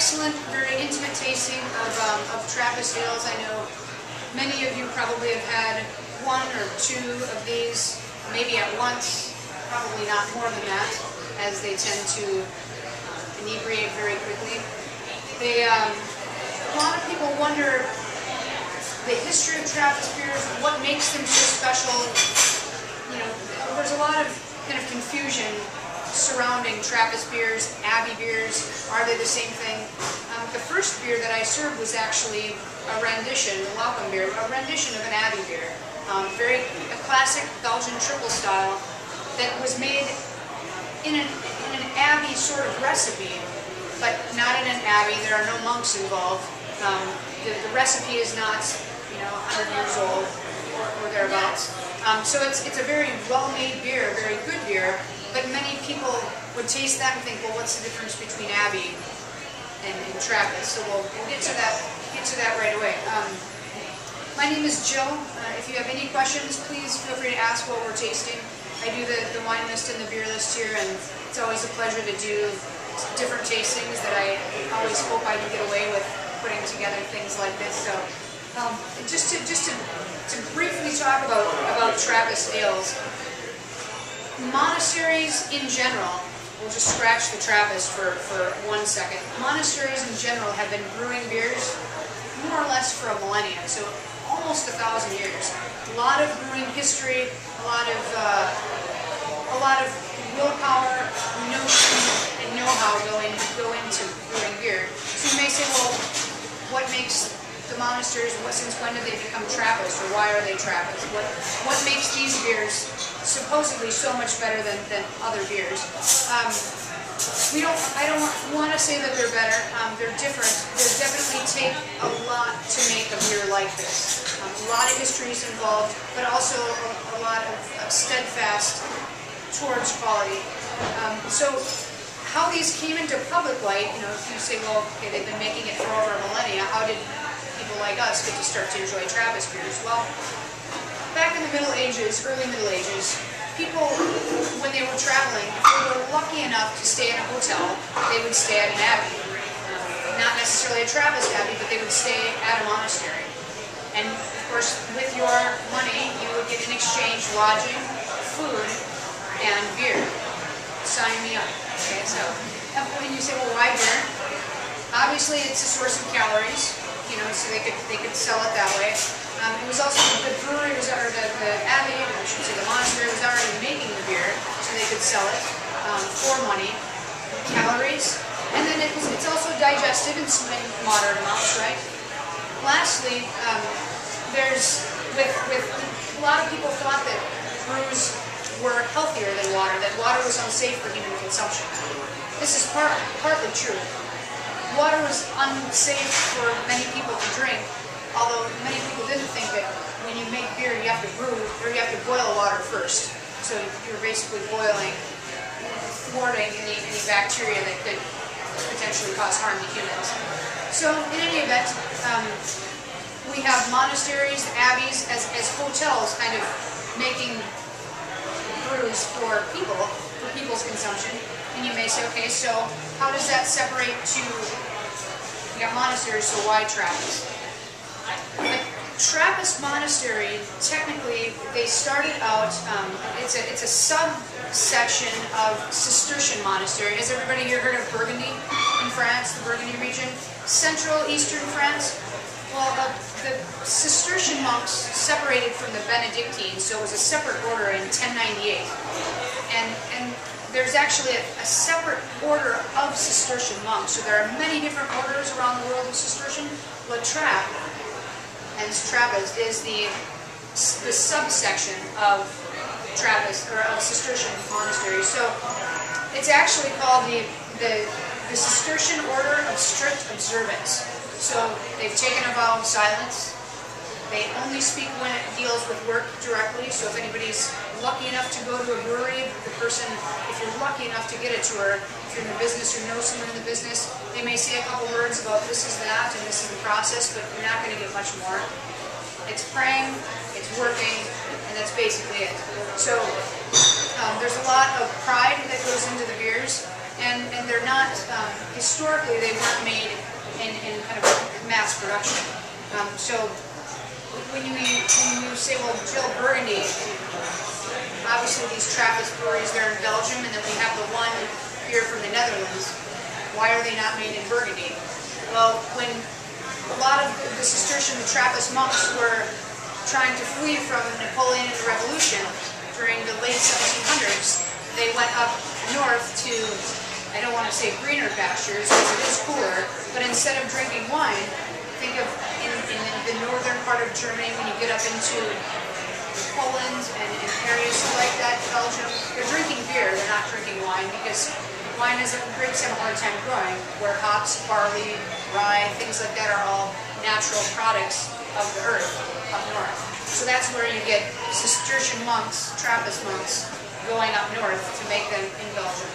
excellent, very intimate tasting of Trappist Ales. I know many of you probably have had one or two of these, maybe at once, probably not more than that, as they tend to inebriate very quickly. A lot of people wonder the history of Trappist beers, what makes them so special. You know, there's a lot of kind of confusion surrounding Trappist beers, Abbey beers. Are they the same thing? The first beer that I served was actually a rendition, a welcome beer, a rendition of an Abbey beer. A classic Belgian triple style that was made in an Abbey sort of recipe, but not in an Abbey. There are no monks involved. The recipe is not, 100 years old or thereabouts. So it's a very well-made beer, a very good beer, but many people would taste that and think, well, what's the difference between Abbey and Trappist? So we'll get to that right away. My name is Jill. If you have any questions, please feel free to ask while we're tasting. I do the wine list and the beer list here, and it's always a pleasure to do different tastings that I always hope I can get away with putting together things like this. So just to briefly talk about Trappist Ales. Monasteries in general, we'll just scratch the Trappist for 1 second. Monasteries in general have been brewing beers more or less for a millennia, so almost 1,000 years. A lot of brewing history, a lot of willpower, notion, and know-how go into brewing beer. So you may say, well, what makes the monasteries, since when did they become Trappist, or why are they Trappist? What makes these beers supposedly so much better than other beers? I don't want to say that they're better. They're different. They definitely take a lot to make a beer like this. A lot of history is involved, but also a lot of steadfast towards quality. So how these came into public light, if you say, well, okay, they've been making it for over a millennia, how did people like us get to start to enjoy Trappist beers? Well, back in the Middle Ages, early Middle Ages, people, when they were traveling, if they were lucky enough to stay in a hotel, they would stay at an abbey. Not necessarily a Trappist abbey, but they would stay at a monastery. And, of course, with your money, you would get in exchange lodging, food, and beer. Sign me up. Okay, so when you say, well, why beer? Obviously, it's a source of calories, so they could sell it that way. It was also the brewery was, or the abbey, or I should say the monastery, was already making the beer, so they could sell it for money, calories, and then it's also digestive in moderate amounts, right? Lastly, with a lot of people thought that brews were healthier than water, that water was unsafe for human consumption. This is partly true. Water was unsafe for many people to drink, although many people didn't think that when you make beer you have to brew, or you have to boil water first. So you're basically boiling, thwarting any bacteria that could potentially cause harm to humans. So in any event, we have monasteries, abbeys, as hotels kind of making brews for people's consumption. And you may say, okay, so how does that separate to, you got monasteries, so why Trappist? A Trappist monastery, technically, they started out, it's a subsection of Cistercian monastery. Has everybody here heard of Burgundy in France, the Burgundy region? Central, eastern France? Well, the Cistercian monks separated from the Benedictines, so it was a separate order in 1098. And there's actually a separate order of Cistercian monks. So there are many different orders around the world of Cistercian. La Trappe, and Trappist, is the subsection of Trappist, or of Cistercian monasteries. So it's actually called the Cistercian Order of Strict Observance. So they've taken a vow of silence. They only speak when it deals with work directly. So if anybody's lucky enough to go to a brewery, the person, if you're lucky enough to get a tour, if you're in the business or know someone in the business, they may say a couple words about this is that and this is the process, but you're not going to get much more. It's praying, it's working, and that's basically it. So there's a lot of pride that goes into the beers. and they're not, historically they weren't made in kind of mass production. So when you say, well, Jill Burgundy, obviously these Trappist breweries, they're in Belgium, and then we have the one beer from the Netherlands. Why are they not made in Burgundy? Well, when a lot of the Cistercian, the Trappist monks were trying to flee from Napoleon and the Revolution during the late 1700s, they went up north to, I don't want to say greener pastures because it is cooler, but instead of drinking wine, think of in the northern part of Germany when you get up into Poland and areas like that, Belgium, they're drinking beer, they're not drinking wine because wine grapes have a hard time growing, where hops, barley, rye, things like that are all natural products of the earth up north. So that's where you get Cistercian monks, Trappist monks, going up north to make them in Belgium.